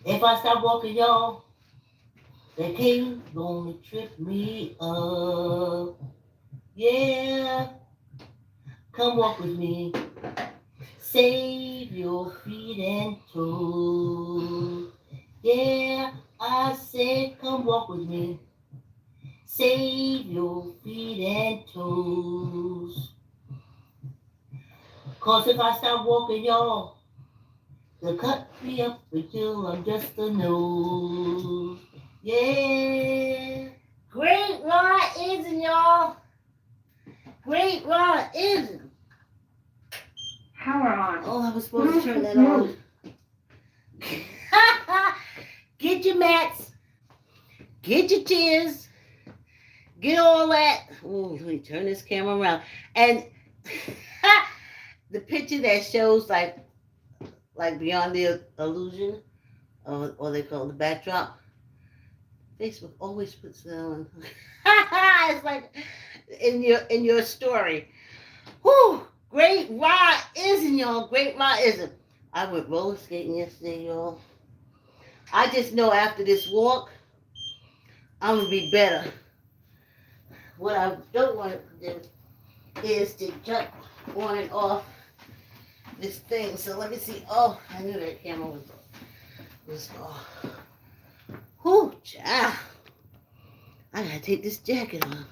If I stop walking, y'all, the king gonna trip me up. Yeah, come walk with me. Save your feet and toes. Yeah, I said, come walk with me. Save your feet and toes. Cause if I stop walking, y'all, they'll cut me up until I'm just a nose. Yeah. Great Rod isn't, y'all. Great Rod isn't. Power on. Oh, I was supposed to turn that on. Get your mats. Get your chairs. Get all that. Oh, let me turn this camera around. And the picture that shows like beyond the illusion, or they call it the backdrop. Facebook always puts that on. It's like in your story. Whew, great ride isn't, y'all. Great ride isn't. I went roller skating yesterday, y'all. I just know after this walk, I'm gonna be better. What I don't want to do is to jump on and off this thing. So let me see. Oh, I knew that camera was off. Whew, child. I gotta take this jacket off.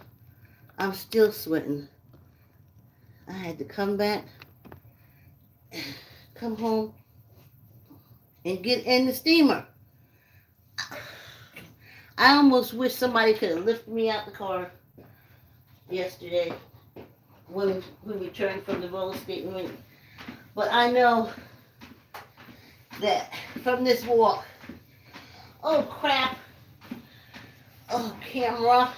I'm still sweating. I had to come back, come home, and get in the steamer. I almost wish somebody could have lifted me out the car yesterday when we returned from the roller skating rink. But I know that from this walk, oh crap, oh camera,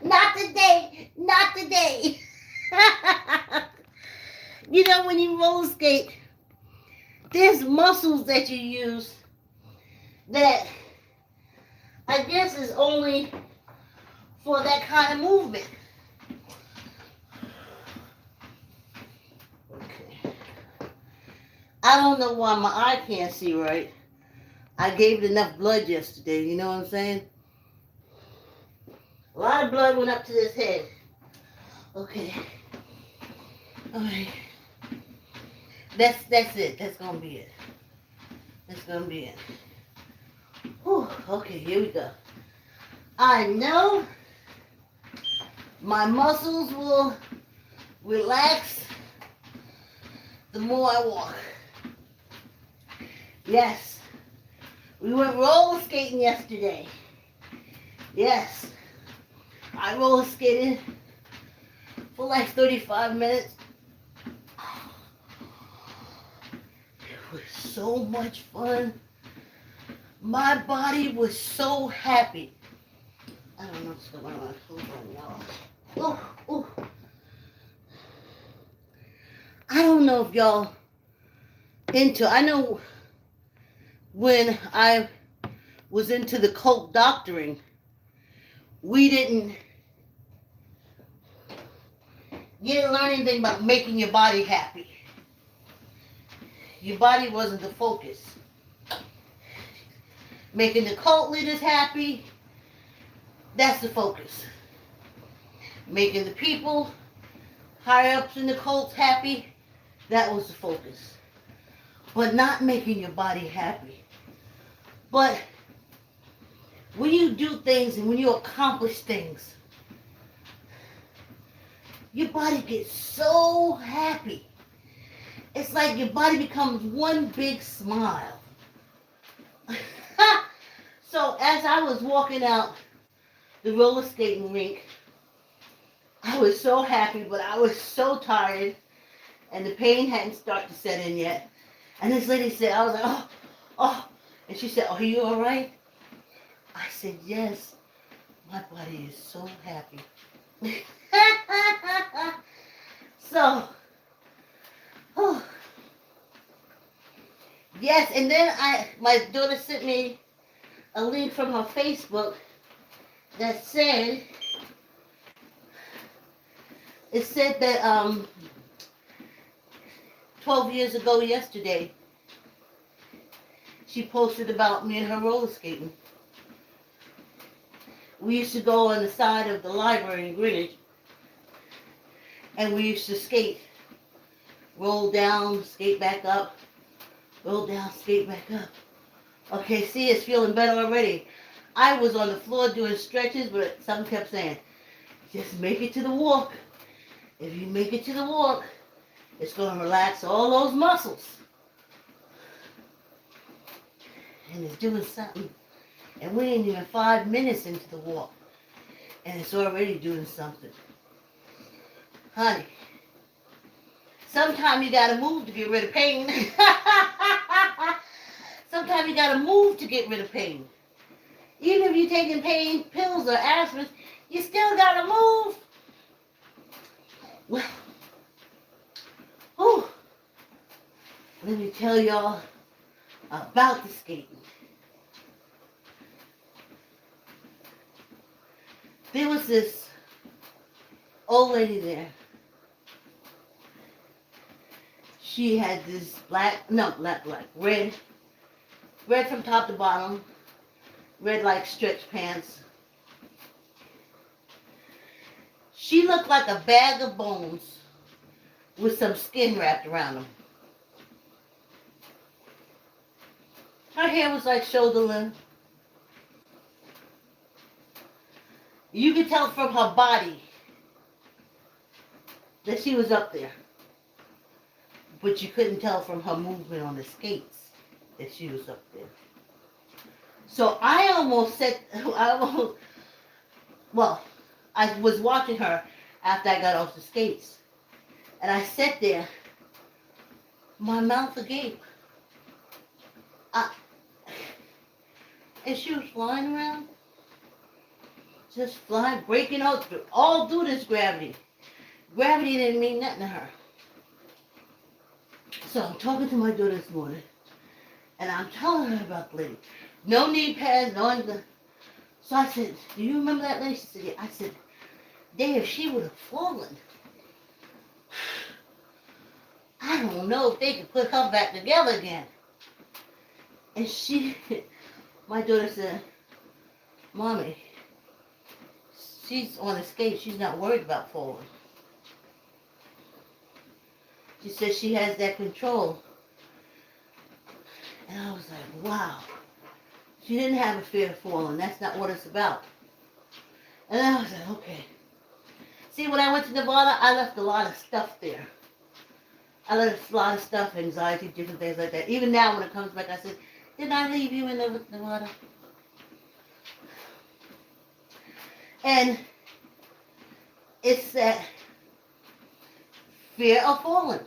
not today, not today. You know, when you roller skate, there's muscles that you use that I guess is only for that kind of movement. Okay. I don't know why my eye can't see right. I gave it enough blood yesterday, you know what I'm saying? A lot of blood went up to this head. Okay. Alright. That's it. That's gonna be it. That's gonna be it. Whew. Okay, here we go. I know my muscles will relax the more I walk. Yes. We went roller skating yesterday. Yes. I roller skated for like 35 minutes. It was so much fun. My body was so happy. I don't know what's going on. Hold on, y'all. Oh. I don't know if y'all I know when I was into the cult doctoring, we didn't learn anything about making your body happy. Your body wasn't the focus. Making the cult leaders happy, that's the focus. Making the people higher ups in the cults happy, that was the focus. But not making your body happy. But when you do things and when you accomplish things, your body gets so happy. It's like your body becomes one big smile. So as I was walking out the roller skating rink, I was so happy, but I was so tired, and the pain hadn't started to set in yet. And this lady said, I was like, oh. And she said, are you all right? I said, yes. My body is so happy. So, yes, and then my daughter sent me a link from her Facebook that said, that 12 years ago yesterday, she posted about me and her roller skating. We used to go on the side of the library in Greenwich, and we used to skate. Roll down, skate back up. Roll down, skate back up. Okay, see, it's feeling better already. I was on the floor doing stretches, but something kept saying, just make it to the walk. If you make it to the walk, it's going to relax all those muscles. And it's doing something. And we ain't even 5 minutes into the walk. And it's already doing something. Honey, sometimes you got to move to get rid of pain. Sometimes you got to move to get rid of pain. Even if you're taking pain pills or aspirin, you still got to move. Well, whew, let me tell y'all about the skating. There was this old lady there. She had this red from top to bottom, red like stretch pants. She looked like a bag of bones with some skin wrapped around them. Her hair was like shoulder length. You could tell from her body that she was up there. But you couldn't tell from her movement on the skates that she was up there. So I was watching her after I got off the skates. And I sat there, my mouth agape. And she was flying around. Just flying, breaking out, all through this gravity. Gravity didn't mean nothing to her. So I'm talking to my daughter this morning, and I'm telling her about the lady. No knee pads, no anything. So I said, do you remember that lady? She said, yeah. I said, Dave, if she would have fallen, I don't know if they could put her back together again. And my daughter said, Mommy, she's on a skate. She's not worried about falling. She says she has that control. And I was like, wow. She didn't have a fear of falling. That's not what it's about. And I was like, okay. See, when I went to Nevada, I left a lot of stuff there. I left a lot of stuff, anxiety, different things like that. Even now, when it comes back, I said, didn't I leave you in Nevada? And it's that fear of falling.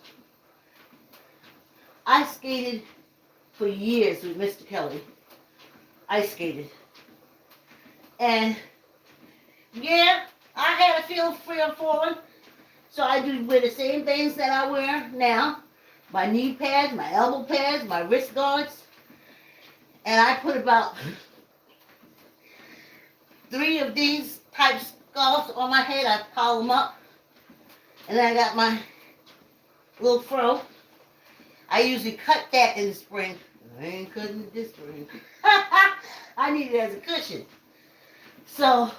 I skated for years with Mr. Kelly. I skated. And yeah, I had a fear of falling. So I do wear the same things that I wear now. My knee pads, my elbow pads, my wrist guards. And I put about 3 of these type scarves on my head. I pile them up. And then I got my little fro. I usually cut that in the spring. I ain't cutting it this spring. I need it as a cushion. So,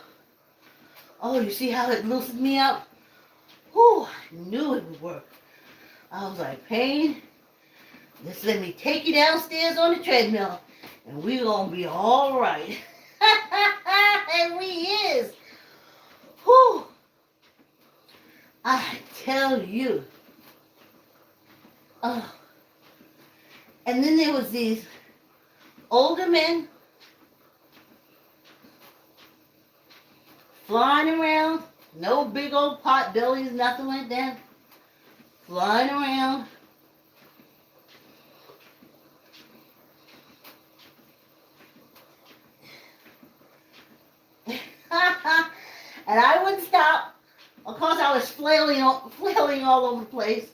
oh, you see how it loosened me up? Whew, I knew it would work. I was like, pain, just let me take you downstairs on the treadmill, and we're going to be all right. And we is. Whew. I tell you. Oh. And then there was these older men flying around. No big old pot bellies, nothing like that. Flying around. And I wouldn't stop. Of course, I was flailing all over the place.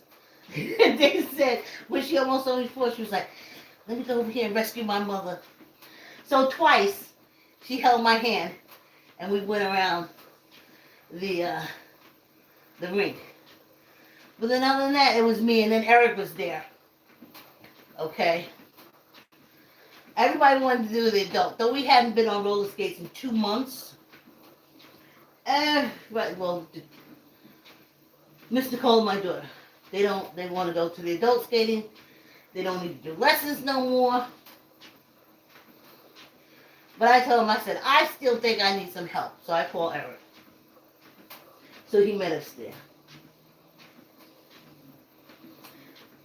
And they said, when she almost on me before, she was like, let me go over here and rescue my mother. So twice, she held my hand, and we went around the rink. But then other than that, it was me, and then Eric was there. Okay? Everybody wanted to do the adult. Though we hadn't been on roller skates in 2 months. Right, well, Miss Nicole and my daughter, they want to go to the adult skating. They don't need to do lessons no more. But I told him, I said, I still think I need some help. So I called Eric. So he met us there.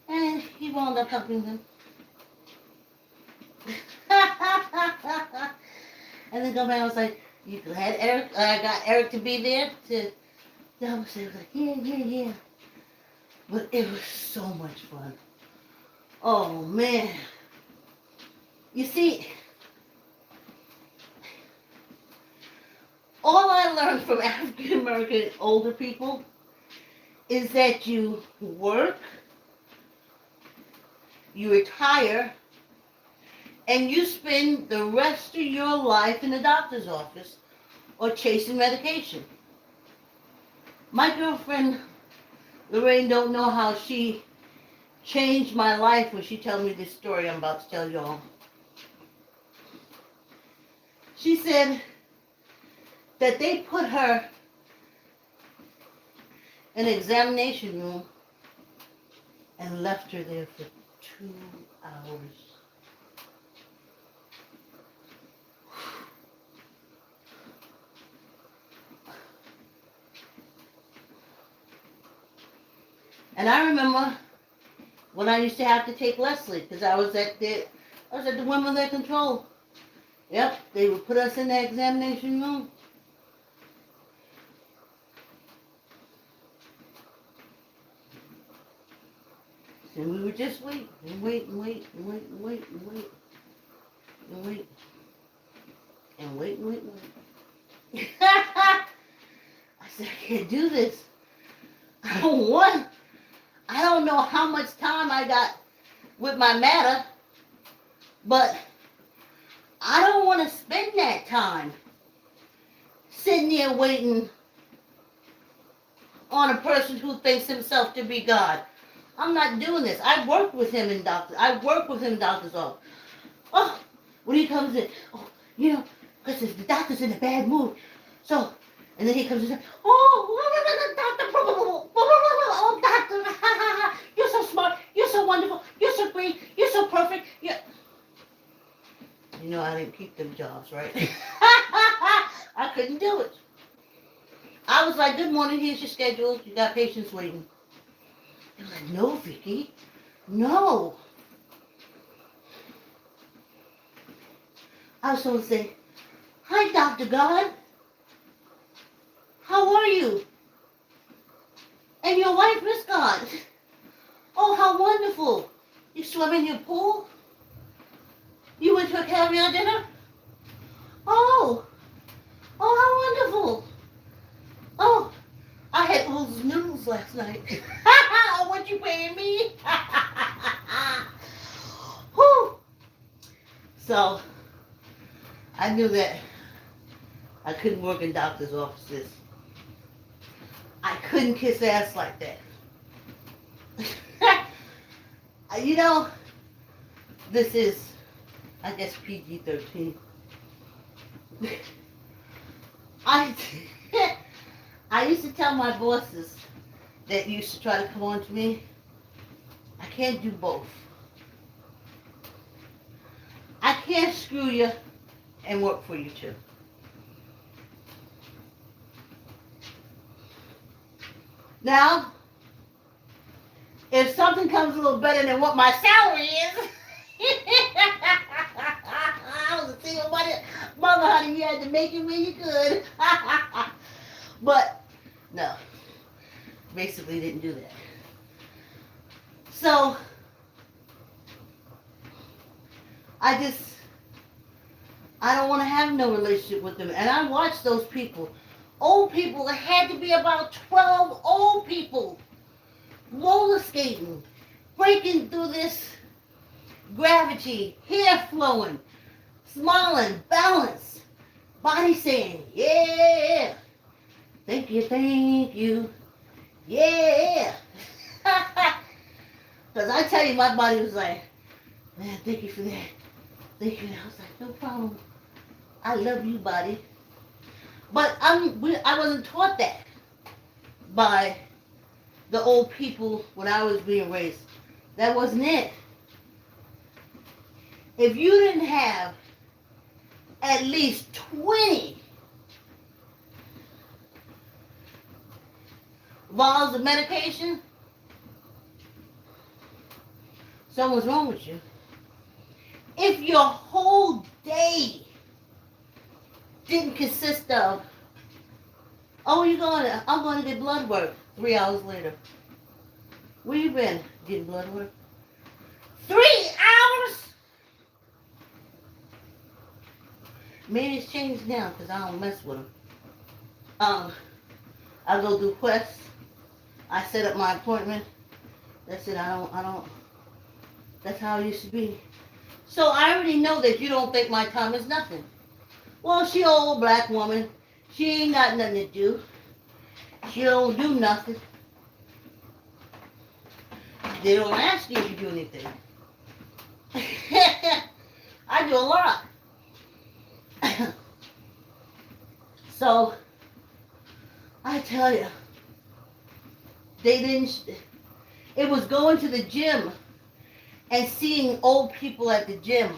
And he wound up helping them. And then go back, I was like, you glad Eric, I got Eric to be there to help us? He was like, yeah. But it was so much fun. Oh, man. You see, all I learned from African American older people is that you work, you retire, and you spend the rest of your life in the doctor's office or chasing medication. My girlfriend Lorraine don't know how she changed my life when she told me this story I'm about to tell y'all. She said that they put her in an examination room and left her there for 2 hours. And I remember when I used to have to take Leslie, because I was at the women they control. Yep, they would put us in the examination room. And we would just wait and wait and wait and wait and wait and wait and wait and wait and wait and wait. I said, I can't do this. I don't know how much time I got with my matter, but I don't want to spend that time sitting there waiting on a person who thinks himself to be God. I'm not doing this. I work with him in doctor's office. Oh, when he comes in, because the doctor's in a bad mood. So, and then he comes in and says, oh, doctor, you're so smart, you're so wonderful, you're so great, you're so perfect. You know I didn't keep them jobs, right? I couldn't do it. I was like, good morning, here's your schedule, you got patients waiting. They were like, no, Vicki, no. I was supposed to say, hi, Dr. God. How are you? And your wife, Miss God. Oh, how wonderful. You swim in your pool? You went to a caviar dinner? Oh, how wonderful. Oh, I had those noodles last night. What you paying me? Whew. So, I knew that I couldn't work in doctor's offices. I couldn't kiss ass like that. This is, I guess, PG-13. I used to tell my bosses that used to try to come on to me, I can't do both. I can't screw you and work for you too. Now, if something comes a little better than what my salary is, I was a single mother, honey, you had to make it when you could. But, no, basically didn't do that. So, I don't want to have no relationship with them. And I watched those people. Old people, it had to be about 12 old people roller skating, breaking through this gravity, hair flowing, smiling, balance, body saying, yeah, thank you, yeah. Because I tell you, my body was like, man, thank you for that. thinking, I was like, no problem. I love you, body. But I wasn't taught that by the old people when I was being raised. That wasn't it. If you didn't have at least 20 vials of medication, something's wrong with you. If your whole day didn't consist of, oh, I'm going to get blood work 3 hours later. Where you been? Getting blood work? 3 hours? Maybe it's changed now because I don't mess with them. I go do quests. I set up my appointment. That's it. I don't. That's how it used to be. So I already know that you don't think my time is nothing. Well, she an old black woman. She ain't got nothing to do. She don't do nothing. They don't ask you if you do anything. I do a lot. So, I tell you, they didn't, it was going to the gym and seeing old people at the gym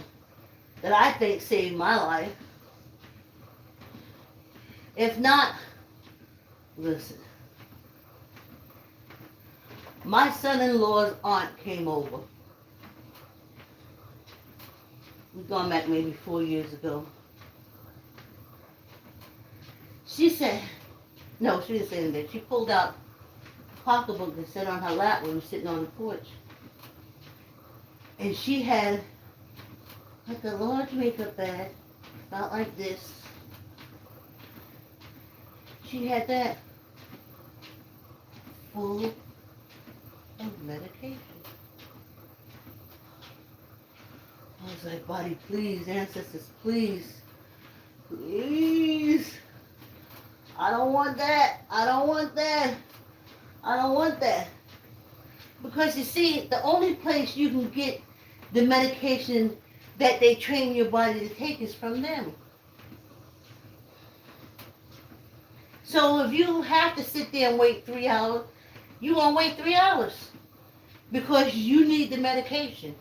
that I think saved my life. If not, listen, my son-in-law's aunt came over. We've gone back maybe 4 years ago. She said, no, she didn't say anything. She pulled out a pocketbook and sat on her lap when we were sitting on the porch. And she had like a large makeup bag, about like this. She had that full of medication. I was like, body, please, ancestors, please, please. I don't want that. I don't want that. I don't want that. Because you see, the only place you can get the medication that they train your body to take is from them. So if you have to sit there and wait 3 hours, you're going to wait 3 hours because you need the medication.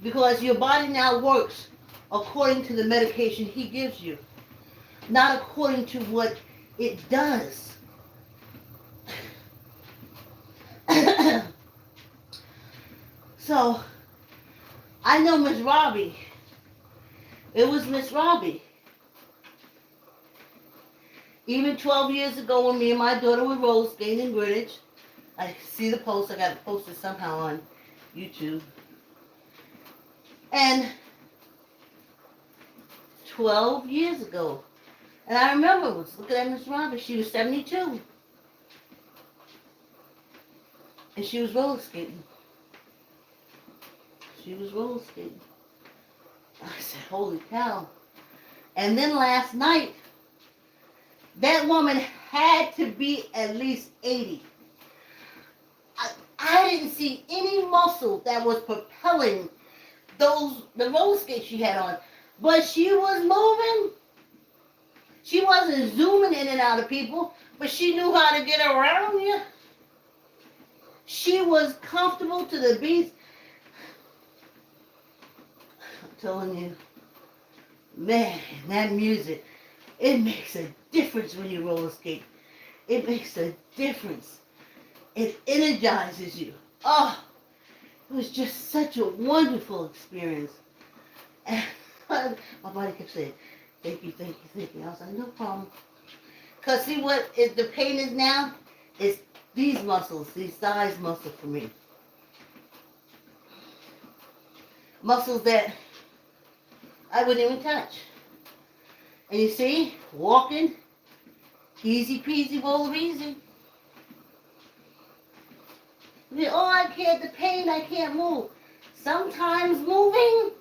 Because your body now works according to the medication he gives you, not according to what it does. So, I know Miss Robbie. It was Miss Robbie. Even 12 years ago when me and my daughter were roller skating in Greenwich, I see the post, I got it posted somehow on YouTube. And 12 years ago. And I remember was looking at Miss Robbie. She was 72. And she was roller skating. She was roller skating. I said, holy cow. And then last night, that woman had to be at least 80. I didn't see any muscle that was propelling the roller skates she had on. But she was moving. She wasn't zooming in and out of people, but she knew how to get around you. She was comfortable to the beat. I'm telling you, man, that music, it makes a difference when you roller skate. It makes a difference. It energizes you. Oh, it was just such a wonderful experience. And my body kept saying, thank you, thank you, thank you. I was like, no problem. Because see what the pain is now? It's these muscles, these thighs muscles for me. Muscles that I wouldn't even touch. And you see, walking, easy peasy, roll easy. Oh, I can't, the pain, I can't move. Sometimes moving,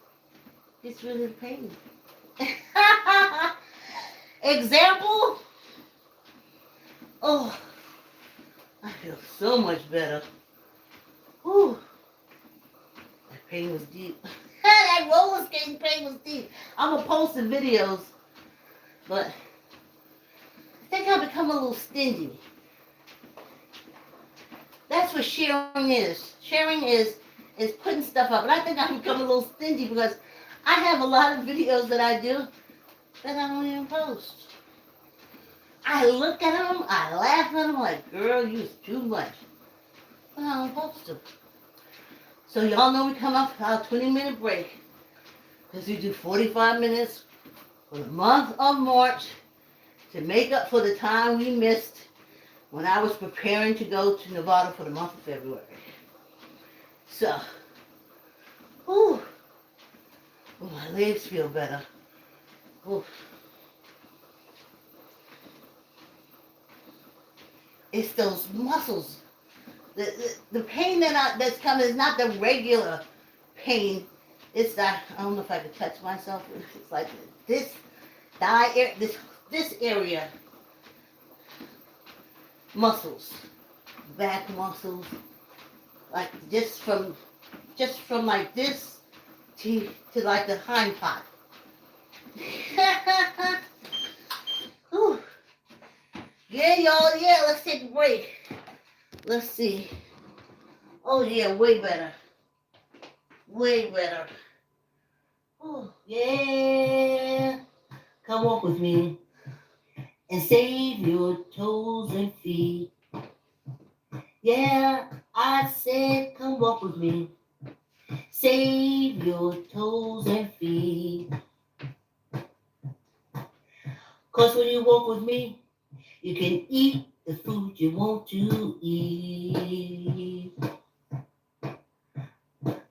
it's really the pain. Example? Oh, I feel so much better. Whew. pain was deep. That roller skating pain was deep. I'm gonna post the videos, but I think I've become a little stingy. That's what sharing is. Sharing is putting stuff up, and I think I've become a little stingy because I have a lot of videos that I do that I don't even post. I look at them, I laugh at them like, girl, you is too much. But I don't post them. So y'all know we come up for our 20-minute break because we do 45 minutes for the month of March to make up for the time we missed when I was preparing to go to Nevada for the month of February. So, whew, my legs feel better. Whew. It's those muscles. The pain that's coming is not the regular pain. It's that, I don't know if I can touch myself. It's like this area. Muscles. Back muscles. Like just from like this to like the hind part. Whew. Yeah, y'all, yeah, let's take a break. Let's see. Oh, yeah, way better. Way better. Oh, yeah. Come walk with me and save your toes and feet. Yeah, I said come walk with me. Save your toes and feet. 'Cause when you walk with me, you can eat the food you want to eat.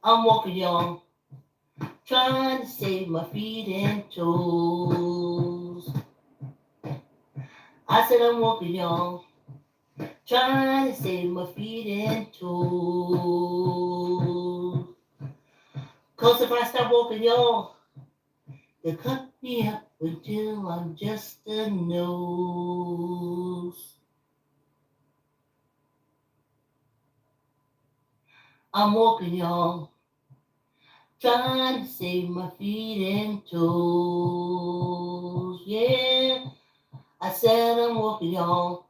I'm walking, y'all, trying to save my feet and toes. I said I'm walking, y'all, trying to save my feet and toes. 'Cause if I stop walking, y'all, they cut me up until I'm just a nose. I'm walking, y'all, trying to save my feet and toes. Yeah, I said I'm walking, y'all,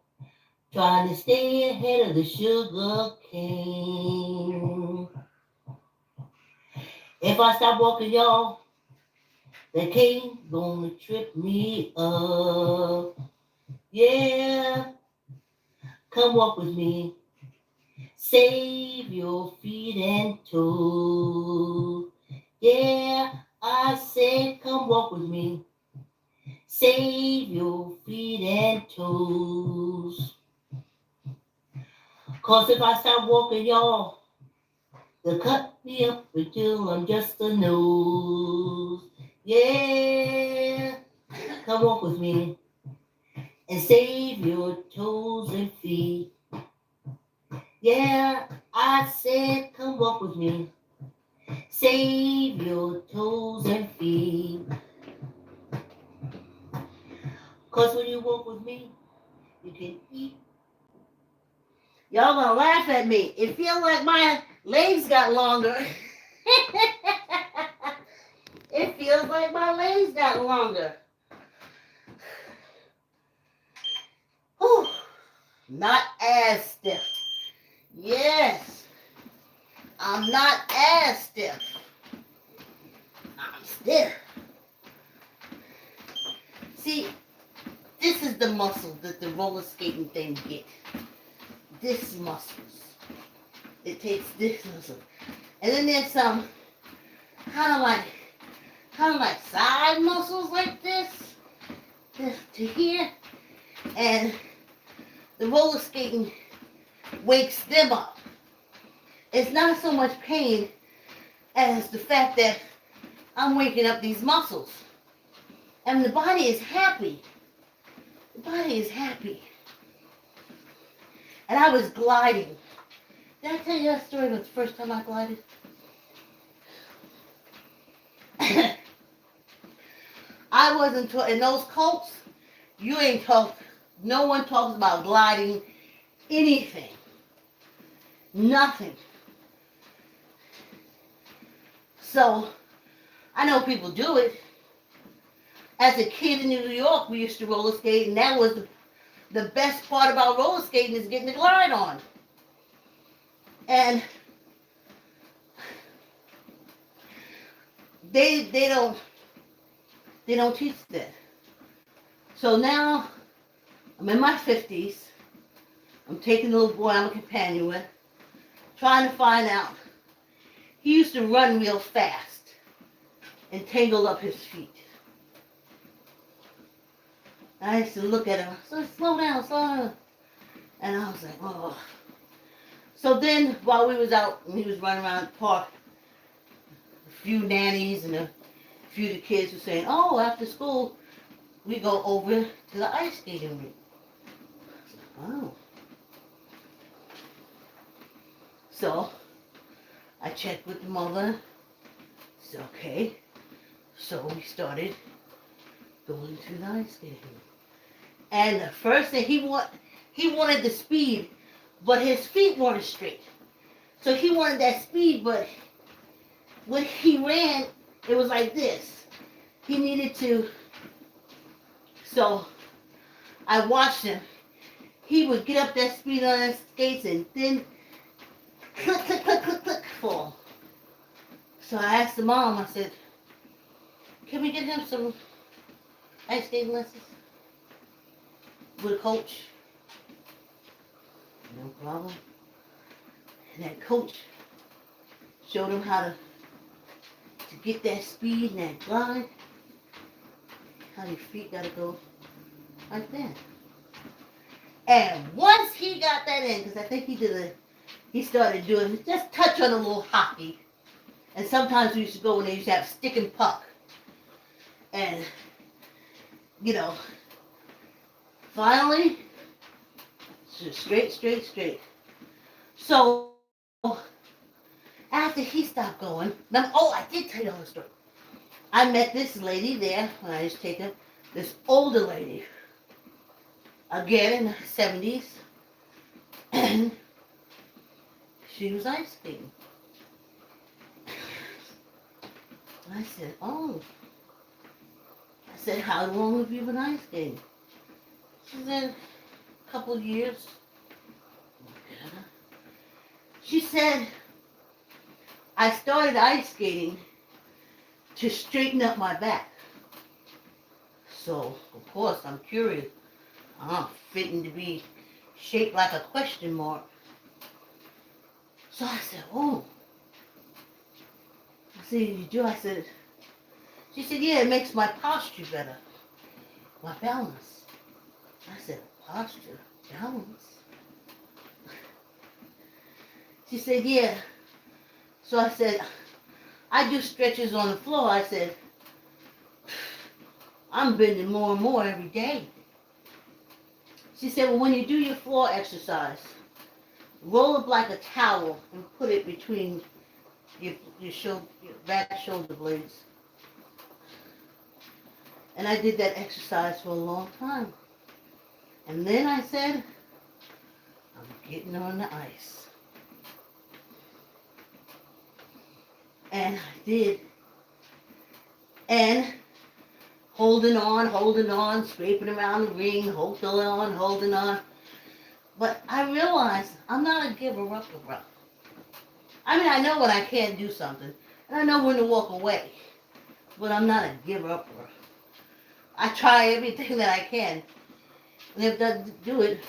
trying to stay ahead of the sugar cane. If I stop walking, y'all, the cane gonna trip me up. Yeah, come walk with me. Save your feet and toes. Yeah, I said come walk with me. Save your feet and toes. 'Cause if I stop walking, y'all, they'll cut me up until I'm just a nose. Yeah, come walk with me and save your toes and feet. Yeah, I said come walk with me. Save your toes and feet. 'Cause when you walk with me, you can eat. Y'all gonna laugh at me. It feels like my legs got longer. It feels like my legs got longer. Whew. Not as stiff. Yes. I'm not as stiff. I'm stiff. See, this is the muscle that the roller skating thing get. This muscles. It takes this muscle. And then there's some kind of like side muscles like this to here. And the roller skating wakes them up. It's not so much pain as the fact that I'm waking up these muscles. And the body is happy. The body is happy. And I was gliding. Did I tell you that story about the first time I glided? I wasn't in those cults, you ain't talk. No one talks about gliding anything. Nothing. So I know people do it. As a kid in New York, we used to roller skate, and that was the best part about roller skating is getting the glide on. And they don't teach that. So now I'm in my 50s. I'm taking the little boy I'm a companion with, trying to find out. He used to run real fast and tangle up his feet. I used to look at him, so slow down, slow down. And I was like, oh. So then, while we was out, and he was running around the park, a few nannies and a few of the kids were saying, oh, after school, we go over to the ice skating rink. I was like, oh. So, I checked with the mother. It's okay. So we started going to the ice skating rink. And the first thing he wanted the speed, but his feet weren't straight. So he wanted that speed, but when he ran, it was like this. He needed to. So I watched him. He would get up that speed on his skates and then click, click, click, click, click, fall. So I asked the mom, I said, can we get him some ice skating lessons with a coach? No problem. And that coach showed him how to get that speed and that glide. How your feet gotta go like that. And once he got that in, because I think he started doing, just touch on a little hockey. And sometimes we used to go when they used to have stick and puck. And, you know, finally, just straight, straight, straight. So, after he stopped going, I did tell you all the story. I met this lady there when I used to take him, this older lady, again in her 70s, and she was ice skating. I said, oh. I said, how long have you been ice skating? She said, a couple of years. She said, I started ice skating to straighten up my back. So, of course, I'm curious. I'm fitting to be shaped like a question mark. So I said, oh. I said, you do? I said, she said, yeah, it makes my posture better. My balance. I said, posture? Balance? She said, yeah. So I said, I do stretches on the floor. I said, I'm bending more and more every day. She said, well, when you do your floor exercise, roll up like a towel and put it between your back shoulder blades. And I did that exercise for a long time. And then I said, I'm getting on the ice. And I did. And holding on, scraping around the ring, holding on. But I realized I'm not a giver-upper. I mean, I know when I can't do something, and I know when to walk away, but I'm not a giver-upper. I try everything that I can, and if that doesn't do it,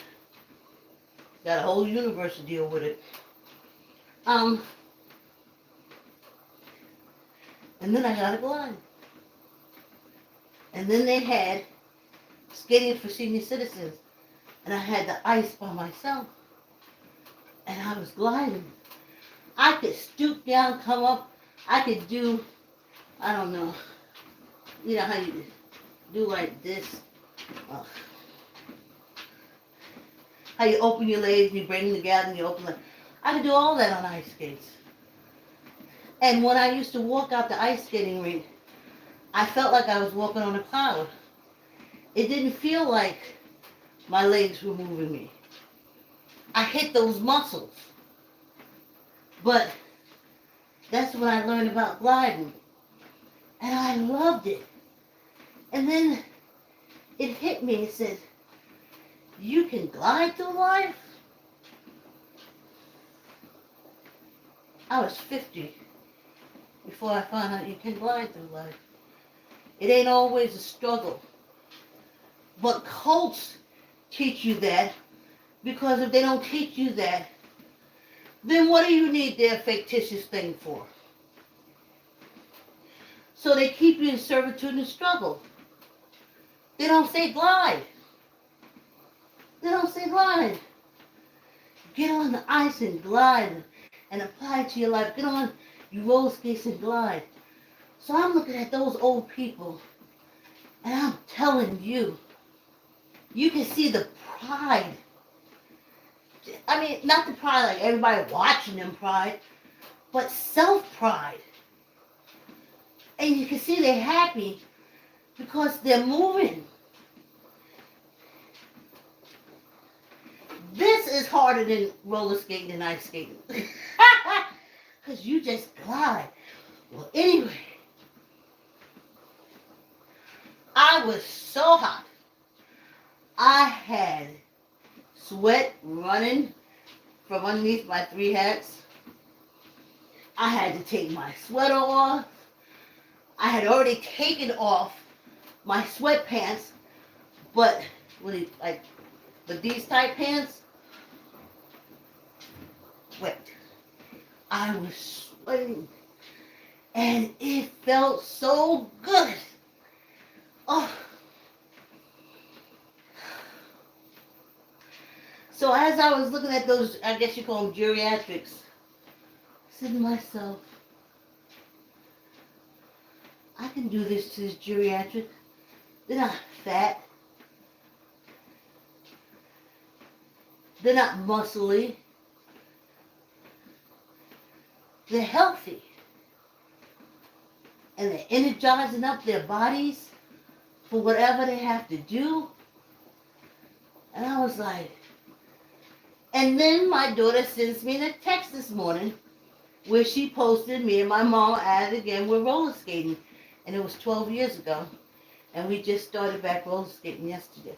got a whole universe to deal with it. And then I got a glide. And then they had skating for senior citizens, and I had the ice by myself, and I was gliding. I could stoop down, come up. I could do, I don't know, you know how you do like this. How you open your legs, you bring them together, and you open them. I could do all that on ice skates. And when I used to walk out the ice skating rink, I felt like I was walking on a cloud. It didn't feel like my legs were moving me. I hit those muscles. But That's when I learned about gliding. And I loved it. And then it hit me and said, you can glide through life? I was 50 before I found out you can glide through life. It ain't always a struggle. But cults teach you that, because if they don't teach you that, then what do you need their fictitious thing for? So they keep you in servitude and struggle. They don't say glide. They don't say glide. Get on the ice and glide and apply it to your life. Get on your roller skates and glide. So I'm looking at those old people and I'm telling you, you can see the pride. I mean, not the pride like everybody watching them pride, but self-pride. And you can see they're happy because they're moving. This is harder than roller skating and ice skating. Because you just glide. Well, anyway, I was so hot. I had sweat running from underneath my 3 hats. I had to take my sweater off. I had already taken off my sweatpants, but these tight pants, wet. I was sweating, and it felt so good. Oh. So as I was looking at those, I guess you call them geriatrics, I said to myself, I can do this to this geriatric. They're not fat. They're not muscly. They're healthy. And they're energizing up their bodies for whatever they have to do. And I was like, and then my daughter sends me a text this morning where she posted me and my mom at it again. We're roller skating. And it was 12 years ago. And we just started back roller skating yesterday.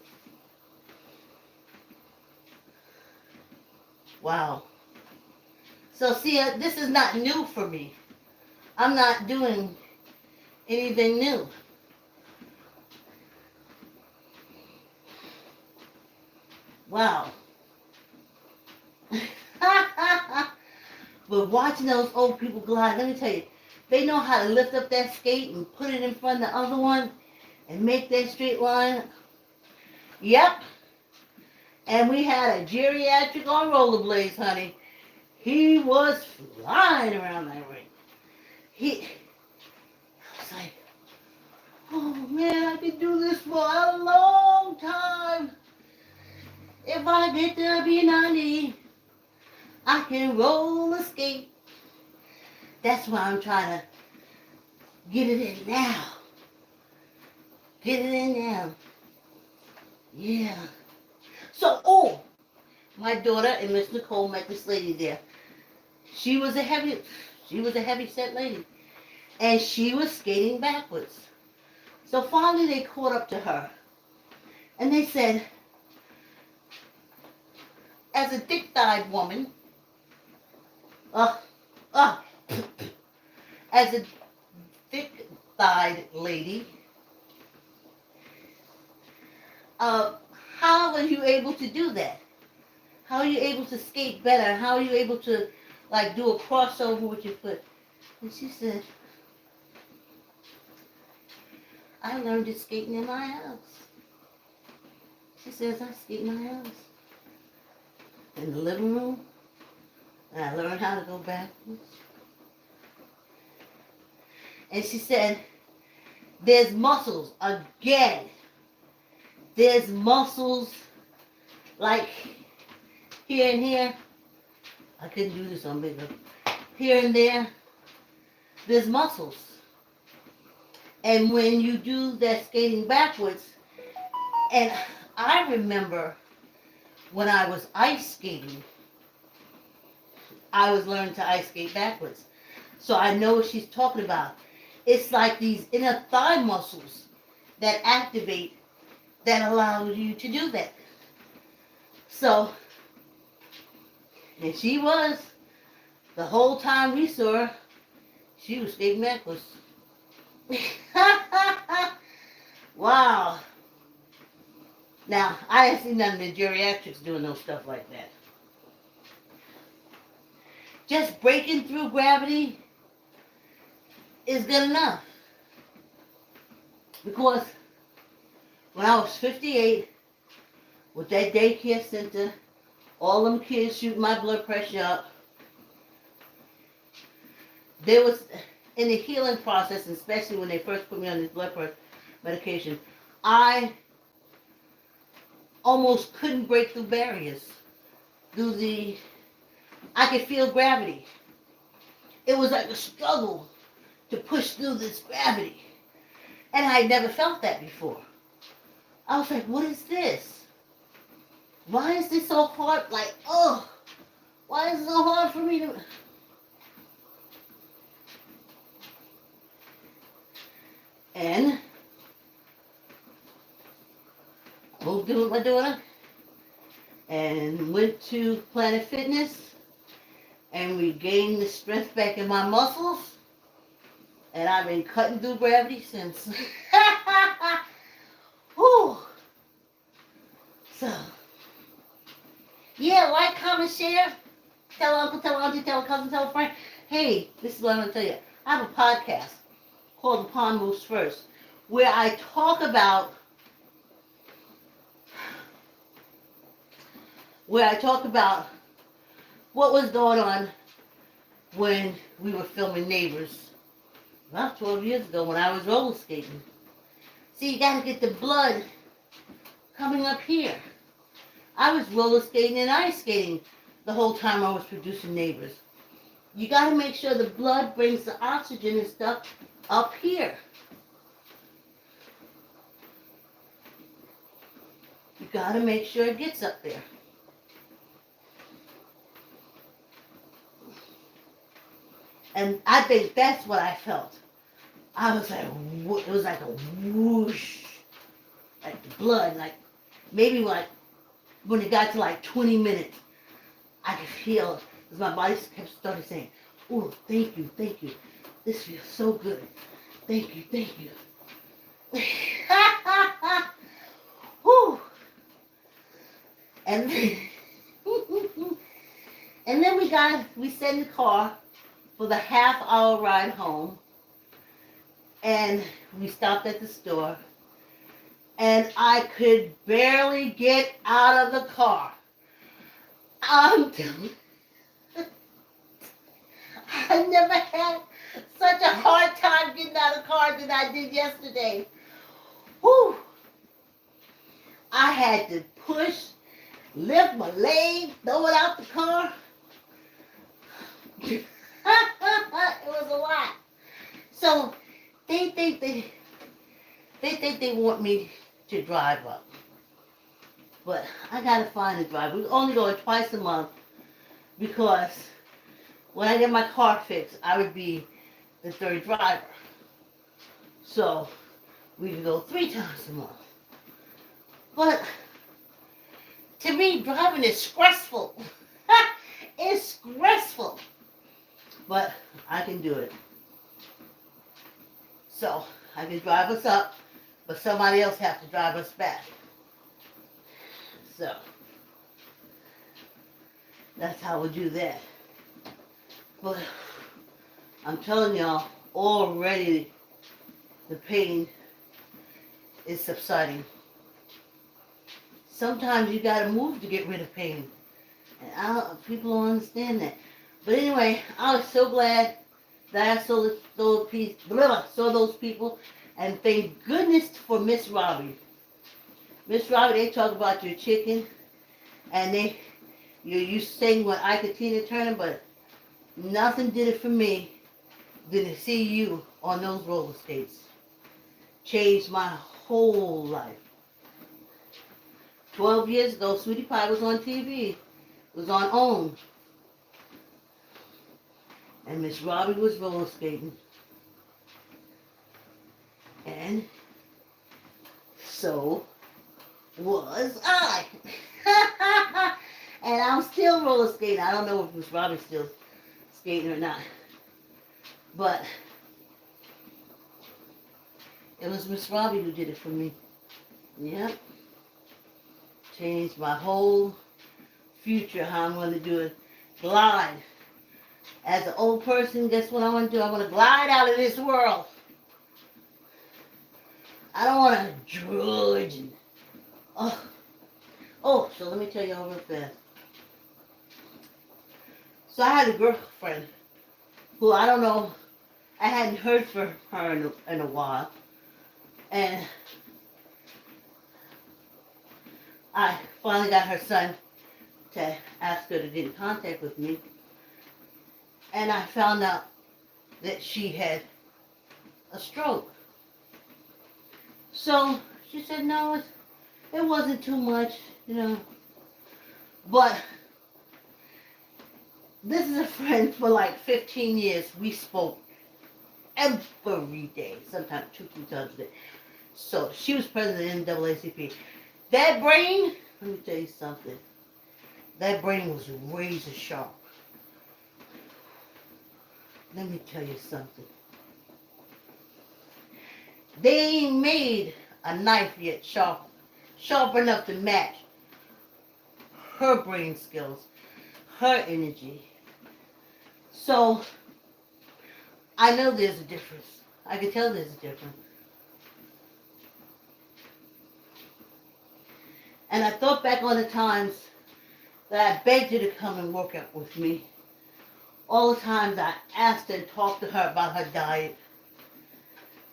Wow. So see, this is not new for me. I'm not doing anything new. Wow. But watching those old people glide, let me tell you, they know how to lift up that skate and put it in front of the other one and make that straight line. Yep. And we had a geriatric on rollerblades, honey. He was flying around that ring. I was like, oh man, I could do this for a long time. If I get to be 90, I can roller skate. That's why I'm trying to get it in now. Get it in now. Yeah. So, my daughter and Miss Nicole met this lady there. She was a heavy set lady. And she was skating backwards. So finally they caught up to her. And they said, as a thick-thighed woman, as a thick-thighed lady, how are you able to do that? How are you able to skate better? How are you able to do a crossover with your foot? And she said, I learned it skating in my house. She says, I skate in my house. In the living room. And I learned how to go backwards. And she said, there's muscles. Again, there's muscles like here and here. I couldn't do this on bigger. Here and there, there's muscles. And when you do that skating backwards, and I remember when I was ice skating, I was learning to ice skate backwards. So I know what she's talking about. It's like these inner thigh muscles that activate that allows you to do that. So, and she was, the whole time we saw her, she was skating backwards. Wow. Now, I didn't see none of the geriatrics doing no stuff like that. Just breaking through gravity is good enough. Because when I was 58, with that daycare center, all them kids shooting my blood pressure up, there was, in the healing process, especially when they first put me on this blood pressure medication, I almost couldn't break through barriers. I could feel gravity. It was like a struggle to push through this gravity. And I had never felt that before. I was like, what is this? Why is this so hard? Like, oh, why is it so hard for me to... And moved in with my daughter and went to Planet Fitness and regained the strength back in my muscles. And I've been cutting through gravity since. Whew. So, yeah, like, comment, share. Tell uncle, tell auntie, tell a cousin, tell a friend. Hey, this is what I'm going to tell you. I have a podcast called The Pond Moves First, where I talk about what was going on when we were filming Neighbors about 12 years ago when I was roller skating. See, you got to get the blood coming up here. I was roller skating and ice skating the whole time I was producing Neighbors. You got to make sure the blood brings the oxygen and stuff up here. You got to make sure it gets up there. And I think that's what I felt. I was like, it was like a whoosh, like the blood, like maybe like when it got to like 20 minutes, I could feel it. Because my body kept started saying, oh, thank you, thank you. This feels so good. Thank you, thank you. Whew. And then we sat in the car for the half-hour ride home, and we stopped at the store, and I could barely get out of the car. I'm telling you, I never had such a hard time getting out of the car than I did yesterday. Whew. I had to push, lift my leg, throw it out the car. It was a lot. So they think they want me to drive up. But I gotta find a driver. We're only going twice a month because when I get my car fixed, I would be the third driver. So we can go 3 times a month. But to me, driving is stressful. It's stressful. But I can do it. So I can drive us up, but somebody else has to drive us back. So that's how we do that. But I'm telling y'all, already the pain is subsiding. Sometimes you gotta move to get rid of pain. And people don't understand that. But anyway, I was so glad that I saw those people, and thank goodness for Miss Robbie. Miss Robbie, they talk about your chicken, and you sing with Ike and Tina Turner, but nothing did it for me than to see you on those roller skates. Changed my whole life. 12 years ago, Sweetie Pie was on TV. It was on OWN. And Miss Robbie was roller skating. And so was I. And I'm still roller skating. I don't know if Miss Robbie's still skating or not. But it was Miss Robbie who did it for me. Yep. Changed my whole future, how I'm going to do it. Glide. As an old person, guess what I want to do? I want to glide out of this world. I don't want to drudge. And, so let me tell y'all real fast. So I had a girlfriend who I don't know, I hadn't heard from her in a while. And I finally got her son to ask her to get in contact with me. And I found out that she had a stroke. So she said, no, it wasn't too much, you know. But this is a friend for like 15 years. We spoke every day, sometimes two times a day. So she was president of the NAACP. That brain, let me tell you something. That brain was razor sharp. Let me tell you something. They ain't made a knife yet sharp enough to match her brain skills, her energy. So I know there's a difference. I can tell there's a difference. And I thought back on the times that I begged her to come and work out with me. All the times I asked her and talked to her about her diet.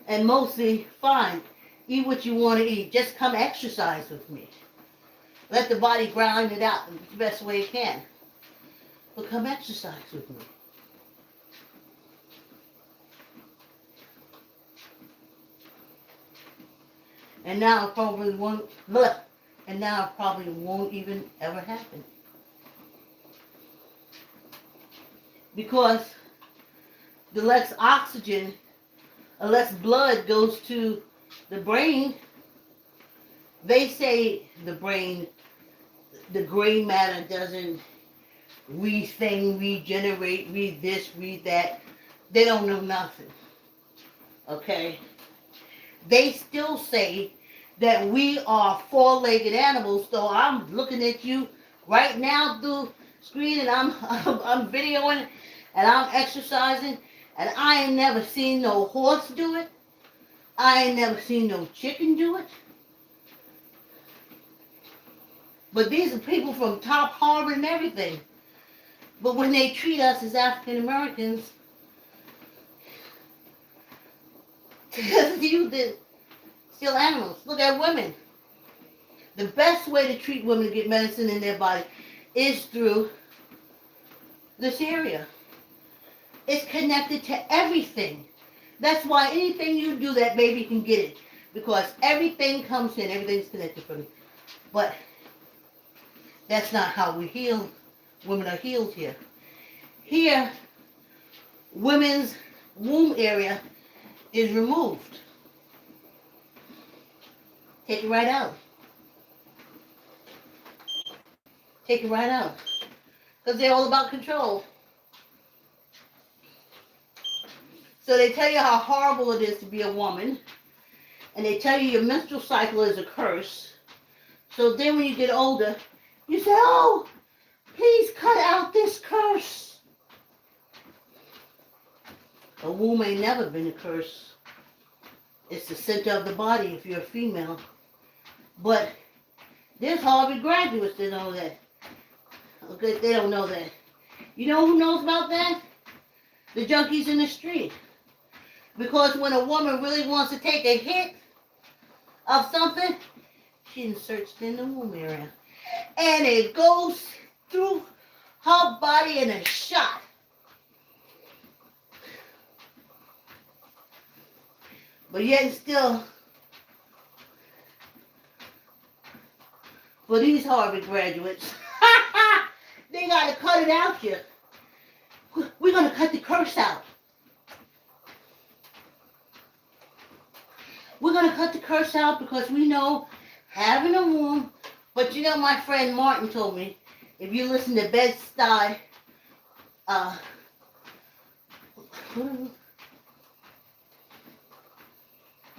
And mostly, fine, eat what you want to eat. Just come exercise with me. Let the body grind it out the best way it can. But come exercise with me. And now it probably won't, even ever happen. Because the less oxygen, or less blood goes to the brain, they say the brain, the gray matter doesn't regenerate, read this, read that. They don't know nothing. Okay? They still say that we are four-legged animals, so I'm looking at you right now through screen and I'm videoing and I'm exercising, and I ain't never seen no horse do it. I ain't never seen no chicken do it. But these are people from top Harvard and everything. But when they treat us as African Americans, you did still animals. Look at women. The best way to treat women to get medicine in their body is through this area. It's connected to everything. That's why anything you do, that baby can get it. Because everything comes in, everything's connected from it. But that's not how we heal. Women are healed here. Here, women's womb area is removed. Take it right out. Take it right out. Because they're all about control. So they tell you how horrible it is to be a woman. And they tell you your menstrual cycle is a curse. So then when you get older, you say, oh, please cut out this curse. A womb ain't never been a curse. It's the center of the body if you're a female. But there's Harvard graduates that know that. Okay, they don't know that. You know who knows about that? The junkies in the street. Because when a woman really wants to take a hit of something, she inserts it in the womb area. And it goes through her body in a shot. But yet still, for these Harvard graduates, they got to cut it out here. We're going to cut the curse out. We're going to cut the curse out because we know having a womb. But you know, my friend Martin told me, if you listen to Bed-Stuy, can't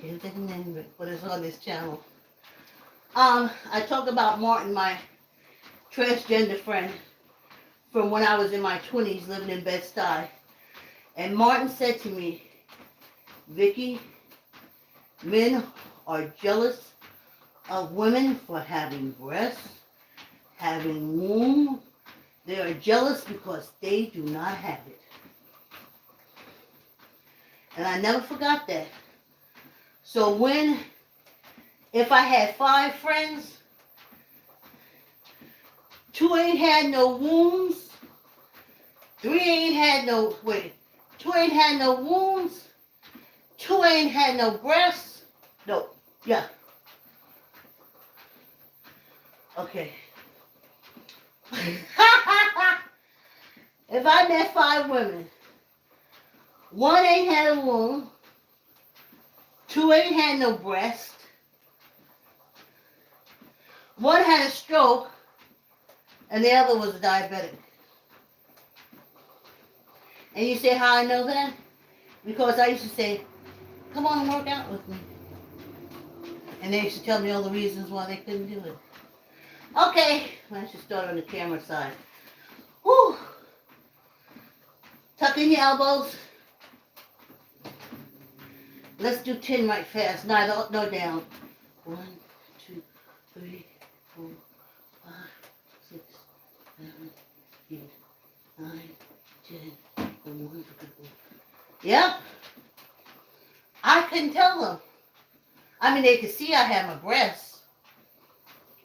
think of the name of it, but it's on this channel. I talk about Martin, my transgender friend, from when I was in my 20s living in Bed-Stuy. And Martin said to me, Vicki, men are jealous of women for having breasts, having womb. They are jealous because they do not have it. And I never forgot that. So if I had 5 friends, 2 ain't had no wombs, 2 ain't had no wombs, 2 ain't had no breasts. No, yeah. Okay. If I met 5 women, 1 ain't had a womb, 2 ain't had no breast, 1 had a stroke, and the other was a diabetic. And you say how I know that? Because I used to say, come on and work out with me. And they used to tell me all the reasons why they couldn't do it. Okay, I should start on the camera side. Whew. Tuck in your elbows. Let's do 10 right fast. Neither up nor down. 1, 2, 3, 4, 5, 6, 7, 8, 9, 10. Yep. I couldn't tell them. I mean, they could see I had my breasts.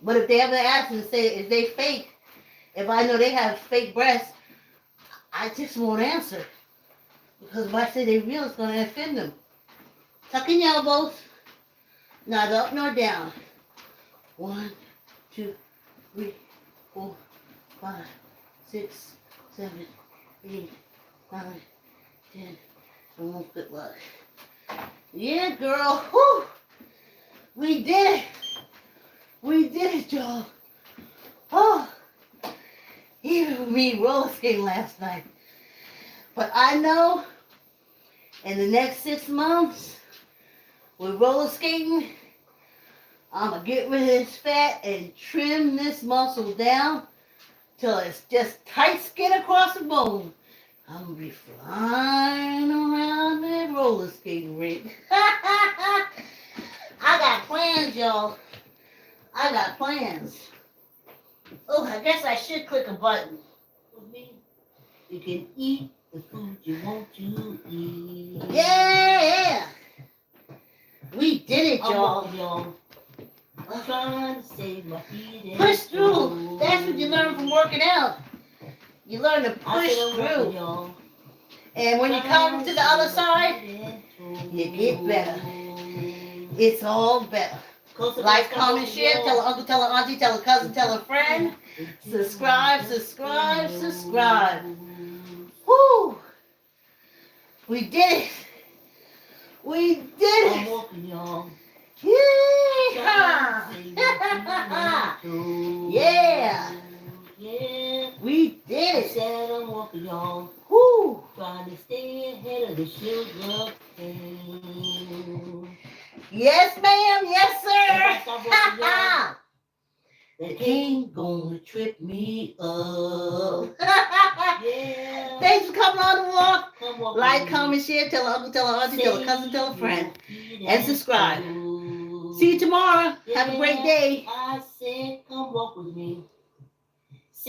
But if they ever ask and say, is they fake? If I know they have fake breasts, I just won't answer. Because if I say they real, it's going to offend them. Tuck in your elbows. Neither up nor down. 1, 2, 3, 4, 5, 6, 7, 8, 9, 10. Oh, good luck. Yeah, girl. Whew. We did it. We did it, y'all. Oh, even me roller skating last night. But I know in the next 6 months, with roller skating, I'm going to get rid of this fat and trim this muscle down till it's just tight skin across the bone. I'm going to be flying around that roller skating rink. I got plans, y'all. I got plans. Oh, I guess I should click a button. You can eat the food you want to eat. Yeah! We did it, y'all. I'm trying to save my feet. Push through. That's what you learn from working out. You learn to push through. And when you come to the other side, you get better. It's all better. Like, comment, share, tell an uncle, tell an auntie, tell a cousin, tell a friend. Subscribe, subscribe, subscribe. Woo! We did it. We did it. I'm walking, y'all. Yeah. Yeah. Yeah. We did it. I said I'm walking, y'all. Woo. Trying to stay ahead of the sugar cane. Yes, ma'am. Yes, sir. They ain't gonna trip me up. Yeah. Thanks for coming on the walk. Like, comment, share, tell an uncle, tell an auntie, tell a cousin, tell a friend. And subscribe. See you tomorrow. Have a great day. I said, come walk with me.